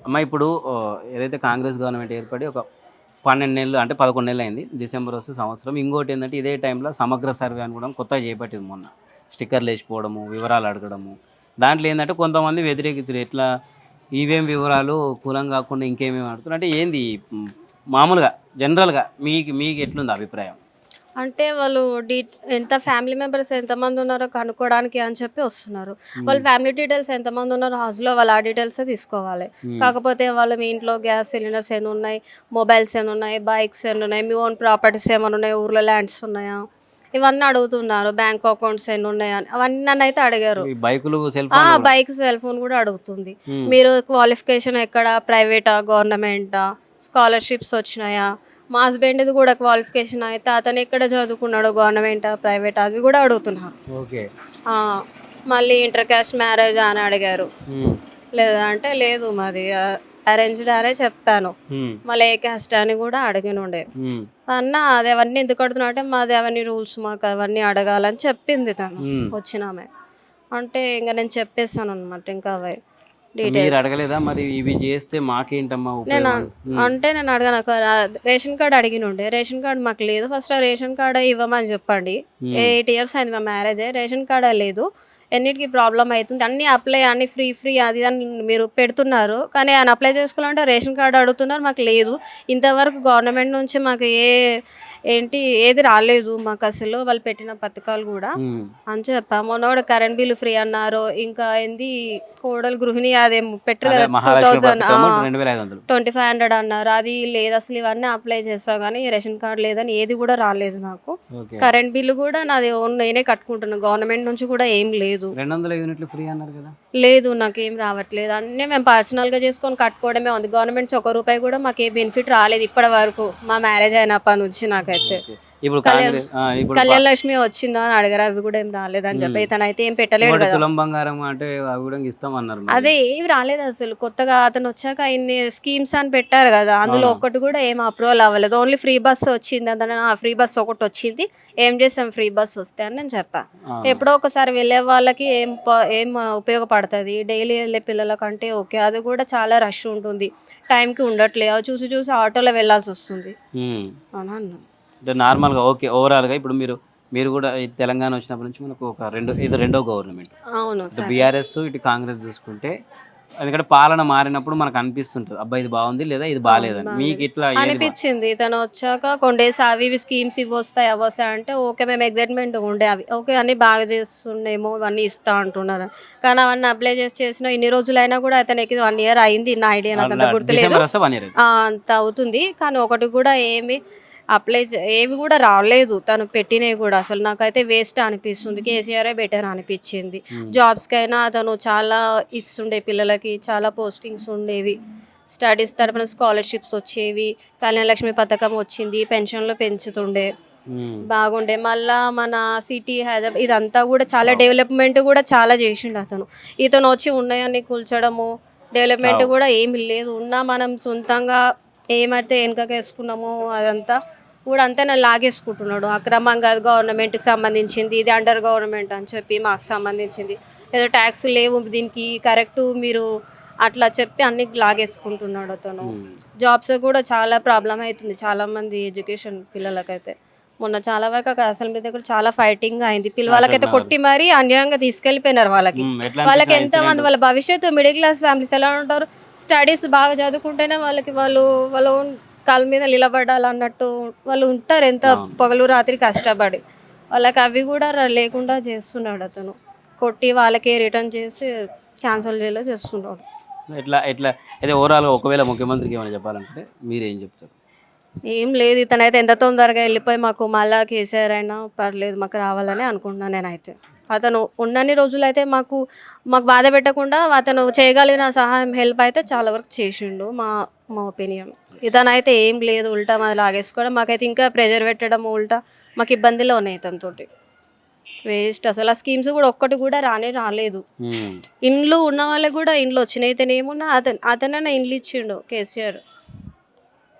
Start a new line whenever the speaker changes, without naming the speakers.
అమ్మ ఇప్పుడు ఏదైతే కాంగ్రెస్ గవర్నమెంట్ ఏర్పడి ఒక 12 నెలలు అంటే 11 నెలలు అయింది. డిసెంబర్ వస్తే సంవత్సరం. ఇంకోటి ఏంటంటే ఇదే టైంలో సమగ్ర సర్వే అని కూడా కొత్తగా చేపట్టింది మొన్న. స్టిక్కర్లు వేసిపోవడము, వివరాలు అడగడము. దాంట్లో ఏంటంటే కొంతమంది వ్యతిరేకించారు. ఎట్లా ఇవేం వివరాలు కులం కాకుండా ఇంకేమేమి అడుగుతారు అంటే ఏంది మామూలుగా జనరల్గా మీకు మీకు ఎట్లుంది అభిప్రాయం?
అంటే వాళ్ళు ఎంత ఫ్యామిలీ మెంబర్స్ ఎంతమంది ఉన్నారో కనుక్కోవడానికి అని చెప్పి వస్తున్నారు. వాళ్ళ ఫ్యామిలీ డీటెయిల్స్ ఎంతమంది ఉన్నారో హౌస్లో వాళ్ళ ఆ డీటెయిల్సే తీసుకోవాలి. కాకపోతే వాళ్ళు మీ ఇంట్లో గ్యాస్ సిలిండర్స్ ఎన్ని ఉన్నాయి, మొబైల్స్ ఎన్ని ఉన్నాయి, బైక్స్ ఎన్ని ఉన్నాయి, మీ ఓన్ ప్రాపర్టీస్ ఏమైనా ఉన్నాయి, ఊర్లో ల్యాండ్స్ ఉన్నాయా, ఇవన్నీ అడుగుతున్నారు. బ్యాంక్ అకౌంట్స్ ఎన్ని ఉన్నాయా అని అవన్నీ నన్ను అయితే అడిగారు.
బైకులు cell phone
bike cell phone కూడా అడుగుతుంది. మీరు క్వాలిఫికేషన్ ఎక్కడ, ప్రైవేటా గవర్నమెంటా, స్కాలర్షిప్స్ వచ్చినాయా, మా హస్బెండ్ది కూడా క్వాలిఫికేషన్ అయితే అతను ఎక్కడ చదువుకున్నాడు, గవర్నమెంటా ప్రైవేటా, అవి కూడా అడుగుతున్నారు.
ఓకే.
మళ్ళీ ఇంటర్ క్యాస్ట్ మ్యారేజ్ అని అడిగారు. లేదా అంటే లేదు మాది అరేంజ్డ్ అనే చెప్పాను. మళ్ళీ ఏ క్యాస్ట్ అని కూడా అడిగినుండే. అన్న అది అవన్నీ ఎందుకు అడుగుతున్నా అంటే మాది అవన్నీ రూల్స్, మాకు అవన్నీ అడగాలని చెప్పింది తను వచ్చినామె. అంటే ఇంకా నేను చెప్పేసాను అనమాట. ఇంకా అవి
మీరు అడగలేదా మరి ఇవి చేస్తే మాకేంటమ్మా ఉపయోగం?
నేను అడగాను. రేషన్ కార్డ్ అడిగినుండే. రేషన్ కార్డ్ మాకు లేదు. ఫస్ట్ ఆ రేషన్ కార్డ్ ఇవ్వమని చెప్పండి. 8 years అయింది మా మ్యారేజ్. రేషన్ కార్డ్ లేదు, ఎన్నిటికీ ప్రాబ్లం అవుతుంది. అన్నీ అప్లై అన్నీ ఫ్రీ అది అని మీరు పెడుతున్నారు, కానీ ఆయన అప్లై చేసుకోవాలంటే రేషన్ కార్డు అడుగుతున్నారు. మాకు లేదు, ఇంతవరకు గవర్నమెంట్ నుంచి మాకు ఏది రాలేదు మాకు అసలు, వాళ్ళు పెట్టిన పథకాలు కూడా అని చెప్పా. మొన్న కూడా కరెంట్ బిల్లు ఫ్రీ అన్నారు. ఇంకా ఏంది కోడలు గృహిణి అదేమో పెట్టరు కదా 2500 అన్నారు, అది లేదు అసలు. ఇవన్నీ అప్లై చేస్తాను కానీ రేషన్ కార్డు లేదని ఏది కూడా రాలేదు నాకు. కరెంట్ బిల్లు కూడా నాది నేనే కట్టుకుంటున్నాను, గవర్నమెంట్ నుంచి కూడా ఏం లేదు.
200 యూనిట్లు ఫ్రీ అన్నారు కదా.
లేదు, నాకేం రావట్లేదు. అన్నీ మేము పర్సనల్గా చేసుకొని కట్టుకోవడమే ఉంది. గవర్నమెంట్ ఒక్క రూపాయి కూడా మాకు ఏ బెనిఫిట్ రాలేదు ఇప్పటి వరకు మా మ్యారేజ్ అయినప్పటి నుంచి. నాకైతే
ఇప్పుడు
కళ్యాణ లక్ష్మి వచ్చిందా అని అడిగారు, అవి కూడా ఏం రాలేదని చెప్పి. తనైతే ఏం పెట్టలేదు కదా.
తులం బంగారం అంటే అవి కూడా ఇస్తామన్నారు.
అదే ఏమి రాలేదు అసలు. కొత్తగా అతను వచ్చాక ఇన్ని స్కీమ్స్ అని పెట్టారు కదా, అందులో ఒక్కటి కూడా ఏం అప్రూవల్ అవ్వలేదు. ఓన్లీ ఫ్రీ బస్ వచ్చింది. అతను ఫ్రీ బస్ ఒకటి వచ్చింది, ఏం చేసాం ఫ్రీ బస్ వస్తే అని నేను చెప్పా. ఎప్పుడో ఒకసారి వెళ్ళే వాళ్ళకి ఏం ఉపయోగపడుతుంది, డైలీ వెళ్ళే పిల్లలకంటే ఓకే. అది కూడా చాలా రష్ ఉంటుంది, టైంకి ఉండట్లేదు. చూసి చూసి ఆటోలో వెళ్ళాల్సి వస్తుంది అని అన్నా.
అంటే నార్మల్గా ఓకే ఓవరాల్గా ఇప్పుడు మీరు కూడా తెలంగాణ వచ్చినప్పటి నుంచి మనకు ఇది రెండో గవర్నమెంట్.
అవును,
బీఆర్ఎస్ ఇటు కాంగ్రెస్ చూసుకుంటే, ఎందుకంటే పాలన మారినప్పుడు మనకు అనిపిస్తుంటుంది అబ్బాయి ఇది బాగుంది లేదా ఇది బాగాలేదని. మీకు ఇట్లా
అనిపించింది. తను వచ్చాక కొన్ని డేస్ అవి ఇవి స్కీమ్స్ ఇవి వస్తాయి అవి వస్తాయి అంటే ఓకే, మేము ఎగ్జైట్మెంట్ ఉండే అవి ఓకే అన్నీ బాగా చేస్తుండేమో ఇవన్నీ ఇస్తా అంటున్నారు. కానీ అవన్నీ అప్లై చేసిన ఇన్ని రోజులైనా కూడా అతనికి 1 year అయింది. నా ఐడియా నాకు అంత గుర్తులేదు, అంత అవుతుంది. కానీ ఒకటి కూడా ఏవి కూడా రాలేదు తను పెట్టినవి కూడా. అసలు నాకైతే వేస్ట్ అనిపిస్తుంది. కేసీఆరే బెటర్ అనిపించింది. జాబ్స్కైనా అతను చాలా ఇస్తుండే, పిల్లలకి చాలా పోస్టింగ్స్ ఉండేవి, స్టడీస్ తరఫున స్కాలర్షిప్స్ వచ్చేవి, కళ్యాణ లక్ష్మి పథకం వచ్చింది, పెన్షన్లు పెంచుతుండే, బాగుండే. మళ్ళా మన సిటీ హైదరాబాద్ ఇదంతా కూడా చాలా డెవలప్మెంట్ కూడా చాలా చేసిండు అతను. ఇతను వచ్చి ఉన్నాయని కూల్చడము, డెవలప్మెంట్ కూడా ఏమి లేదు. ఉన్నా మనం సొంతంగా ఏమైతే వెనుకకేసుకున్నామో అదంతా కూడా అంతా నేను లాగేసుకుంటున్నాడు అక్రమంగా. గవర్నమెంట్కి సంబంధించింది, ఇది అండర్ గవర్నమెంట్ అని చెప్పి మాకు సంబంధించింది ఏదో ట్యాక్స్ లేవు దీనికి కరెక్టు మీరు అట్లా చెప్పి అన్ని లాగేసుకుంటున్నాడు అతను. జాబ్స్ కూడా చాలా ప్రాబ్లం అవుతుంది చాలామంది ఎడ్యుకేషన్ పిల్లలకైతే. మొన్న చాలా వరకు అసెంబ్లీ దగ్గర చాలా ఫైటింగ్ అయింది. పిల్లలకైతే కొట్టి మరీ అన్యాయంగా తీసుకెళ్ళిపోయినారు. వాళ్ళకి ఎంతమంది వాళ్ళ భవిష్యత్తు మిడిల్ క్లాస్ ఫ్యామిలీస్ ఎలా ఉంటారు, స్టడీస్ బాగా చదువుకుంటేనే వాళ్ళ కాళ్ళ మీద నిలబడాలన్నట్టు వాళ్ళు ఉంటారు, ఎంత పగలు రాత్రి కష్టపడి. వాళ్ళకి అవి కూడా లేకుండా చేస్తున్నాడు అతను. కొట్టి వాళ్ళకే రిటర్న్ చేసి క్యాన్సిల్ చేస్తున్నాడు.
ఎట్లా అయితే ఓవరాల్గా ఒకవేళ ముఖ్యమంత్రికి ఏమైనా చెప్పాలంటే మీరేం చెప్తారు?
ఏం లేదు, ఇతనైతే ఎంత తొందరగా వెళ్ళిపోయి మాకు మళ్ళీ కేసీఆర్ అయినా పర్లేదు మాకు రావాలని అనుకుంటున్నాను నేనైతే. అతను ఉన్నన్ని రోజులైతే మాకు బాధ పెట్టకుండా అతను చేయగలిగిన సహాయం హెల్ప్ అయితే చాలా వరకు చేసిండు మా ఒపీనియన్. ఇతనైతే ఏం లేదు, ఉల్టా మాది లాగేసుకోవడం, మాకైతే ఇంకా ప్రెజర్ పెట్టడం, ఉల్టా మాకు ఇబ్బందిలో ఉన్నాయి ఇతనితోటి. వేస్ట్ అసలు. ఆ స్కీమ్స్ కూడా ఒక్కటి కూడా రాలేదు. ఇండ్లు ఉన్న వాళ్ళకి కూడా ఇండ్లు వచ్చినాయి. ఇతను ఏమున్నా అతనైనా ఇండ్లు ఇచ్చిండు కేసీఆర్.